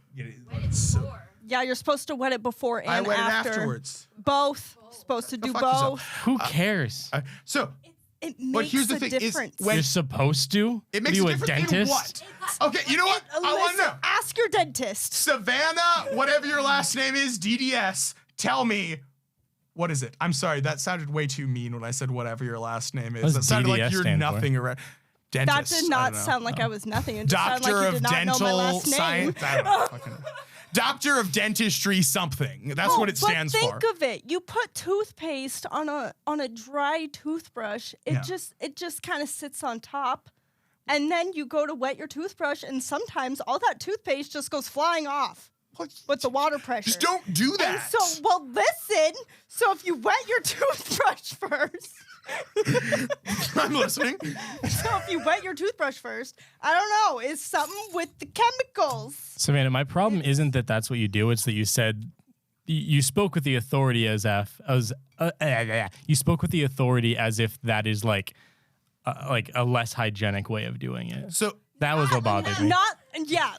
Yeah, you're supposed to wet it before and I wet after. it afterwards. Both. Supposed to do fuck both. yourself. Who cares? So, It but makes here's the a thing: difference. is when You're supposed to? it makes Are you a a difference dentist? in what? Okay, you know what? I want to Listen, know. ask your dentist. Savannah, whatever your last name is, DDS. Tell me. What is it? I'm sorry, that sounded way too mean when I said whatever your last name is. What That does sounded DDS like you're stand for? nothing around. That Dentist. did I not don't know. sound like I was nothing. It just Doctor sounded like you of did not know my dental last name. science. I don't know. Fucking Doctor of dentistry something. That's what it stands but for. think of it. You put toothpaste on a dry toothbrush. It Yeah. just kind of sits on top. And then you go to wet your toothbrush and sometimes all that toothpaste just goes flying off with the water pressure. Just don't do that. And so, well, listen. So if you wet your toothbrush first, I'm listening. so if you wet your toothbrush first, I don't know, is something with the chemicals. Savannah, my problem isn't that that's what you do. It's that you said you spoke with the authority as you spoke with the authority as if that is like a less hygienic way of doing it. So That was what bothered me.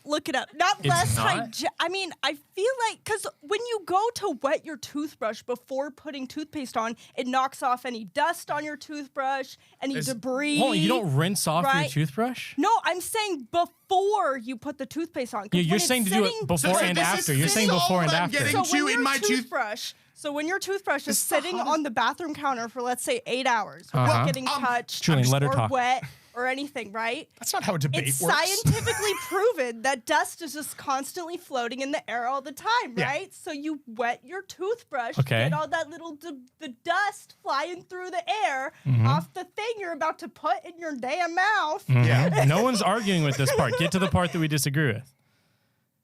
Look it up. Not It's less not? hygienic. I mean, I feel like, because when you go to wet your toothbrush before putting toothpaste on, it knocks off any dust on your toothbrush, any debris. Well, you don't rinse off your right? toothbrush? No, I'm saying before you put the toothpaste on. 'Cause Yeah, you're when it's saying to do it sitting- before and this after. is You're saying all before and I'm after. getting So when to in your my toothbrush, so when your toothbrush is This is the sitting hottest- on the bathroom counter for, let's say, 8 hours, Uh-huh. without getting touched Julian, let her or talk. wet or anything, right? That's not how a debate It's works. scientifically proven that dust is just constantly floating in the air all the time, Yeah. right? So you wet your toothbrush, Okay. get all that little the dust flying through the air Mm-hmm. off the thing you're about to put in your damn mouth. Yeah. No one's arguing with this part. Get to the part that we disagree with.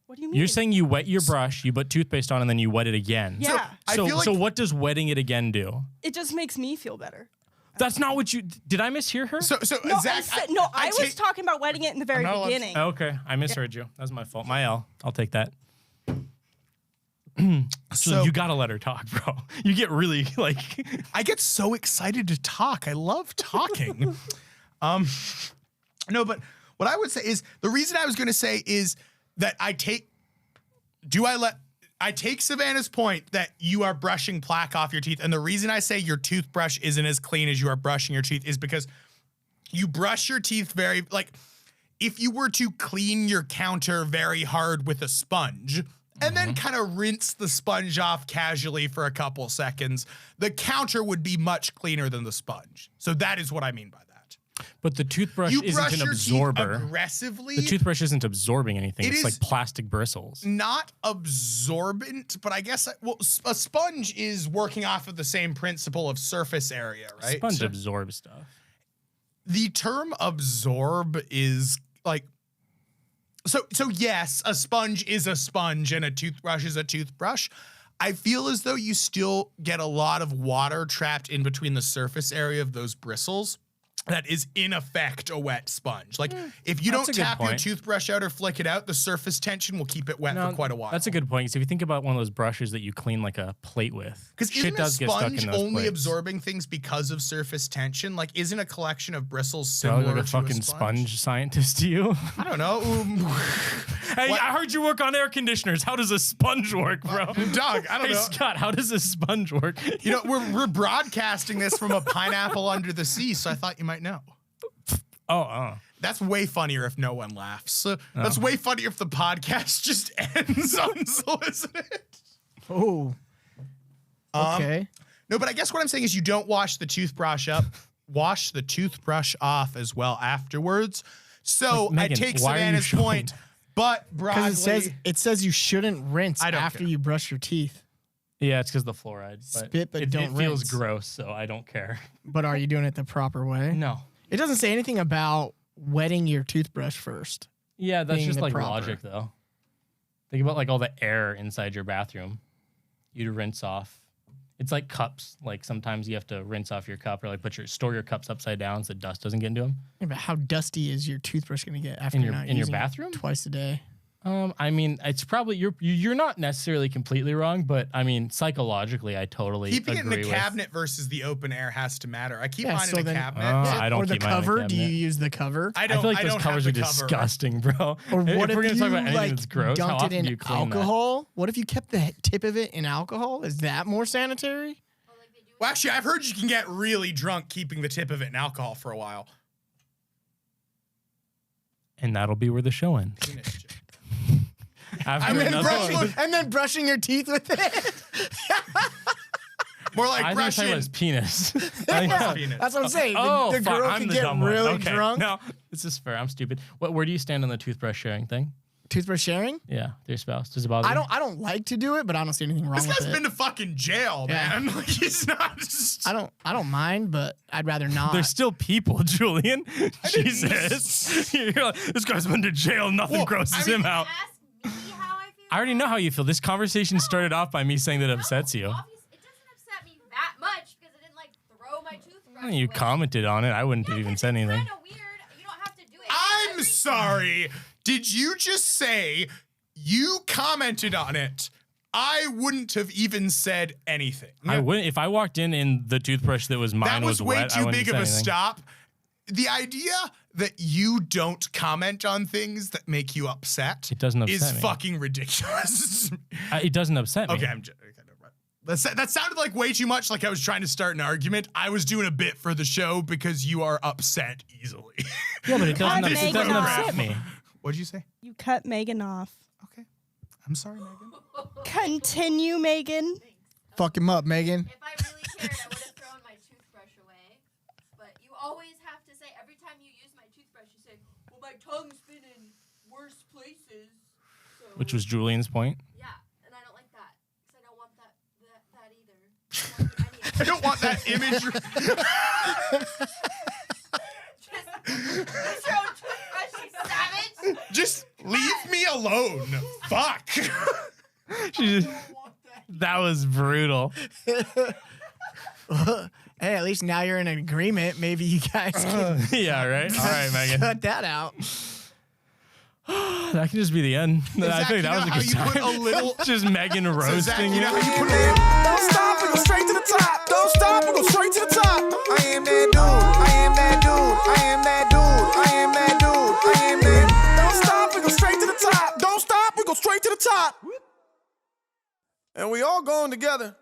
What do you mean? You're saying you wet your brush, you put toothpaste on, and then you wet it again. Yeah. I So, feel like so what does wetting it again do? It just makes me feel better. That's not what you. Did I mishear her? so No, Zach. I was talking about wetting it in the very not allowed to- beginning. Oh, okay, I misheard you. That's my fault. My L. I'll take that. So So- you gotta let her talk, bro. You get really like. I get so excited to talk. I love talking. No, but what I would say is the reason I was going to say is that I take Savannah's point that you are brushing plaque off your teeth. And the reason I say your toothbrush isn't as clean as you are brushing your teeth is because you brush your teeth very, like, if you were to clean your counter very hard with a sponge and then kind of rinse the sponge off casually for a couple seconds, the counter would be much cleaner than the sponge. So that is what I mean by that. But the toothbrush You isn't brush an your absorber. teeth aggressively. The toothbrush isn't absorbing anything. It It's is- like plastic bristles. Not absorbent, but I guess a sponge is working off of the same principle of surface area, right? Sponge So absorbs stuff. the term absorb is like so yes, a sponge is a sponge and a toothbrush is a toothbrush. I feel as though you still get a lot of water trapped in between the surface area of those bristles. That is in effect a wet sponge. Like if you That's don't a good tap your point. toothbrush out or flick it out, the surface tension will keep it wet for quite a while. That's a good point. So if you think about one of those brushes that you clean like a plate with, Because shit isn't a does get stuck sponge in those only plates. absorbing things because of surface tension? Like, isn't a collection of bristles So similar like a to fucking a sponge scientist to you? I don't know. Hey, What? I heard you work on air conditioners. How does a sponge work, bro? Dog, I don't Hey, know. Scott, how does a sponge work? You know, we're broadcasting this from a pineapple under the sea, so I thought you might know. Oh. That's way funnier if no one laughs. That's way funnier if the podcast just ends unsolicited. Oh. Okay. No, but I guess what I'm saying is you don't wash the toothbrush up, wash the toothbrush off as well afterwards. So Like, Megan, I take why are you Savannah's showing point, that? but broadly, Because it says you shouldn't rinse I don't after care. you brush your teeth. Yeah, it's because the fluoride. But Spit, but it don't feels rinse. gross, so I don't care. But are you doing it the proper way? No. It doesn't say anything about wetting your toothbrush first. Yeah, that's Being just the like proper. logic, though. Think about like all the air inside your bathroom. You'd rinse off. It's like cups. Like sometimes you have to rinse off your cup or like store your cups upside down so dust doesn't get into them. Yeah, but how dusty is your toothbrush going to get after In you're your- not in your using it bathroom? twice a day? I mean, it's probably you're not necessarily completely wrong, but I mean, psychologically, I totally keeping it in agree the with. cabinet versus the open air has to matter. I keep Yeah, mine so in the then- cabinet. I don't Or the keep mine in the cover? Do you cabinet. use the cover? I I don't. feel like I those don't covers have are the cover. disgusting, bro. Or what if if we're gonna you talk about anything like that's gross, how dunked it often do you in clean that? alcohol? What if you kept the tip of it in alcohol? Is that more sanitary? Or like they do Well, actually, I've heard you can get really drunk keeping the tip of it in alcohol for a while. And that'll be where the show ends. Penis joke. After And then, another brushing your teeth with it. More like I think I brushing. was penis. Yeah, Penis. that's what I'm saying. Oh, the fuck, girl I'm can the get dumb one. really Okay, drunk. No, this is fair. I'm stupid. Where do you stand on the toothbrush sharing thing? Toothbrush sharing? Yeah, with your spouse. Does it bother you? I don't like to do it, but I don't see anything wrong This with guy's it. been to fucking jail, Yeah. man. Like he's not. Just... I don't mind, but I'd rather not. There's still people, Julian. Jesus. You're like, this guy's been to jail. Nothing Well, grosses I mean- him out. ask me how I feel. I already know how you feel. This conversation started off by me saying that it upsets you. Obviously, it doesn't upset me that much because I didn't like throw my toothbrush. You away. commented on it. I wouldn't have even said anything. It's kind of weird. You don't have to do it. I'm Every- sorry. Did you just say you commented on it? I wouldn't have even said anything. I wouldn't if I walked in and the toothbrush that was mine That was way wet. I too wouldn't big of say a anything. stop. The idea that you don't comment on things that make you upset It doesn't is upset me. fucking ridiculous. It doesn't upset me. Okay, that sounded like way too much like I was trying to start an argument. I was doing a bit for the show because you are upset easily. Yeah, but it doesn't, I'm it doesn't Megan. upset me. What'd you say? You cut Megan off. Okay. I'm sorry, Megan. Continue, Megan. Fuck him up, Megan. If I really cared, I would have thrown my toothbrush away. But you always have to say, every every time you use my toothbrush, you say, "Well, my tongue's been in worse places." So, Which was Julian's point. yeah, and I don't like that because I don't want that either. I don't want any of I don't want that imagery. Use your own toothbrush, you savage. Just leave me alone. Fuck. That was brutal. Hey, at least now you're in agreement. Maybe you guys can Yeah, right? All right, Megan. cut that out. That can just be the end. I Zach, think you that was know a how good you put time. a little- Just Megan roasting Zach, you you. know how you put a little... Don't stop, we go straight to the top. Don't stop, we go straight to the top. I am that dude. I am that dude. I am that dude. I am that dude. I am that. Don't stop, we go straight to the top. Don't stop, we go straight to the top. And we all going together.